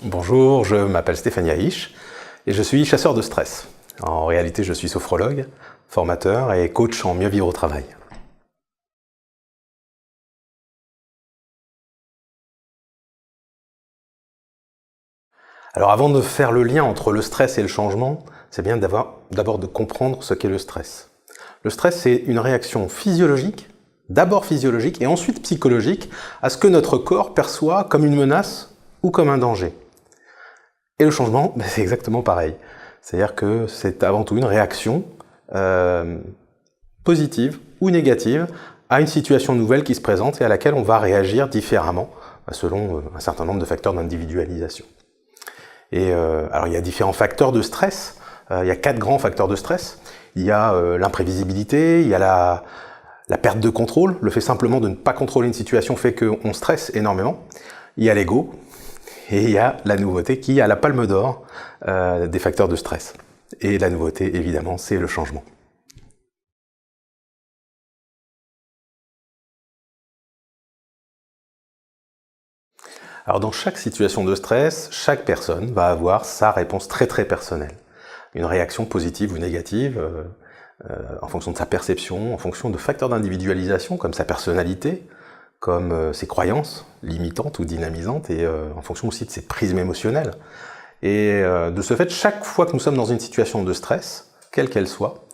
Bonjour, je m'appelle Stéphane Yahish et je suis chasseur de stress. En réalité, je suis sophrologue, formateur et coach en mieux vivre au travail. Alors avant de faire le lien entre le stress et le changement, c'est bien d'abord de comprendre ce qu'est le stress. Le stress, c'est une réaction physiologique, d'abord physiologique et ensuite psychologique, à ce que notre corps perçoit comme une menace ou comme un danger. Et le changement, c'est exactement pareil. C'est-à-dire que c'est avant tout une réaction positive ou négative à une situation nouvelle qui se présente et à laquelle on va réagir différemment selon un certain nombre de facteurs d'individualisation. Et alors il y a différents facteurs de stress, il y a 4 grands facteurs de stress. Il y a l'imprévisibilité, il y a la perte de contrôle, le fait simplement de ne pas contrôler une situation fait qu'on stresse énormément. Il y a l'ego, et il y a la nouveauté qui a la palme d'or des facteurs de stress. Et la nouveauté, évidemment, c'est le changement. Alors dans chaque situation de stress, chaque personne va avoir sa réponse très personnelle. Une réaction positive ou négative en fonction de sa perception, en fonction de facteurs d'individualisation comme sa personnalité, comme ses croyances limitantes ou dynamisantes et en fonction aussi de ses prismes émotionnels. Et de ce fait, chaque fois que nous sommes dans une situation de stress, quelle qu'elle soit,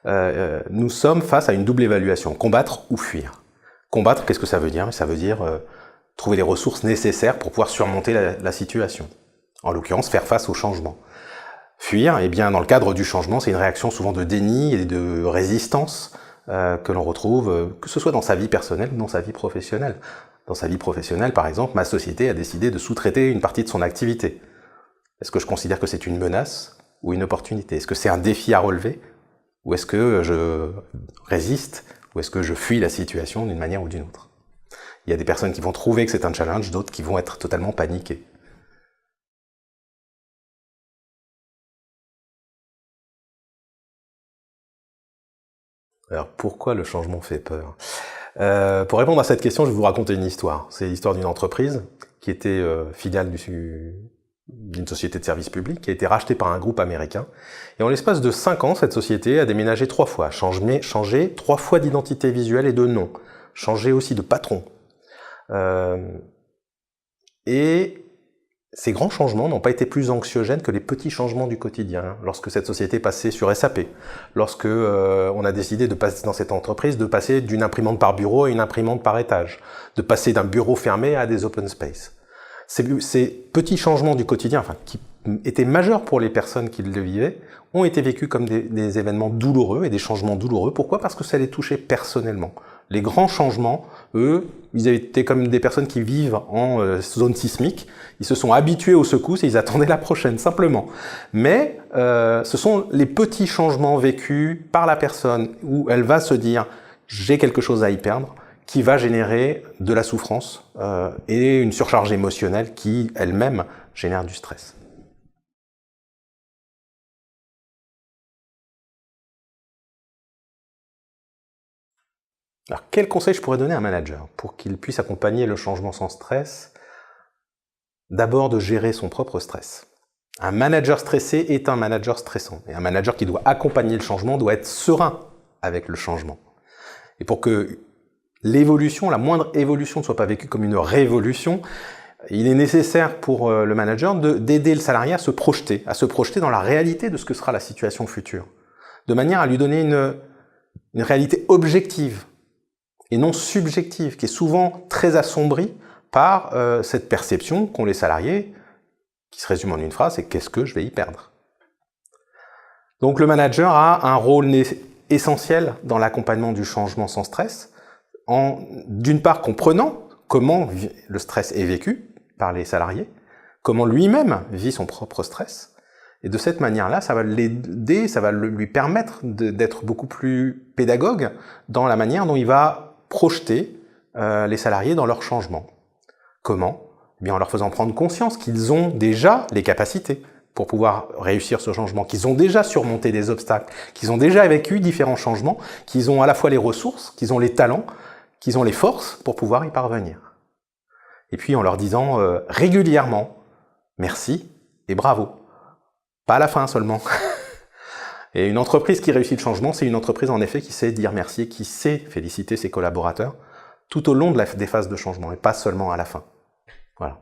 nous sommes face à une double évaluation, combattre ou fuir. Combattre, qu'est-ce que ça veut dire? Ça veut dire trouver les ressources nécessaires pour pouvoir surmonter la situation. En l'occurrence, faire face au changement. Fuir, eh bien, dans le cadre du changement, c'est une réaction souvent de déni et de résistance que l'on retrouve, que ce soit dans sa vie personnelle ou dans sa vie professionnelle. Dans sa vie professionnelle, par exemple, ma société a décidé de sous-traiter une partie de son activité. Est-ce que je considère que c'est une menace ou une opportunité? Est-ce que c'est un défi à relever? Ou est-ce que je résiste? Ou est-ce que je fuis la situation d'une manière ou d'une autre? Il y a des personnes qui vont trouver que c'est un challenge, d'autres qui vont être totalement paniquées. Alors pourquoi le changement fait peur? Pour répondre à cette question, je vais vous raconter une histoire. C'est l'histoire d'une entreprise qui était filiale d'une société de service public, qui a été rachetée par un groupe américain. Et en l'espace de 5 ans, cette société a déménagé 3 fois, changé 3 fois d'identité visuelle et de nom, changé aussi de patron. Et ces grands changements n'ont pas été plus anxiogènes que les petits changements du quotidien. Lorsque cette société passait sur SAP, lorsque on a décidé de passer dans cette entreprise, de passer d'une imprimante par bureau à une imprimante par étage, de passer d'un bureau fermé à des open space. Ces petits changements du quotidien, enfin, qui étaient majeurs pour les personnes qui le vivaient, ont été vécus comme des événements douloureux et des changements douloureux. Pourquoi? Parce que ça les touchait personnellement. Les grands changements, eux, ils avaient été comme des personnes qui vivent en zone sismique. Ils se sont habitués aux secousses et ils attendaient la prochaine, simplement. Mais ce sont les petits changements vécus par la personne où elle va se dire « j'ai quelque chose à y perdre », qui va générer de la souffrance et une surcharge émotionnelle qui, elle-même, génère du stress. Alors, quel conseil je pourrais donner à un manager pour qu'il puisse accompagner le changement sans stress? D'abord, de gérer son propre stress. Un manager stressé est un manager stressant. Et un manager qui doit accompagner le changement doit être serein avec le changement. Et pour que l'évolution, la moindre évolution ne soit pas vécue comme une révolution, il est nécessaire pour le manager d'aider le salarié à se projeter dans la réalité de ce que sera la situation future, de manière à lui donner une réalité objective et non subjective, qui est souvent très assombrie par cette perception qu'ont les salariés, qui se résume en une phrase, c'est « qu'est-ce que je vais y perdre ?» Donc le manager a un rôle essentiel dans l'accompagnement du changement sans stress, d'une part comprenant comment le stress est vécu par les salariés, comment lui-même vit son propre stress, et de cette manière-là, ça va l'aider, ça va lui permettre d'être beaucoup plus pédagogue dans la manière dont il va projeter les salariés dans leur changement. Comment? Eh bien, en leur faisant prendre conscience qu'ils ont déjà les capacités pour pouvoir réussir ce changement, qu'ils ont déjà surmonté des obstacles, qu'ils ont déjà vécu différents changements, qu'ils ont à la fois les ressources, qu'ils ont les talents, qu'ils ont les forces pour pouvoir y parvenir. Et puis en leur disant régulièrement merci et bravo. Pas à la fin seulement. Et une entreprise qui réussit le changement, c'est une entreprise en effet qui sait dire merci et qui sait féliciter ses collaborateurs tout au long des phases de changement et pas seulement à la fin. Voilà.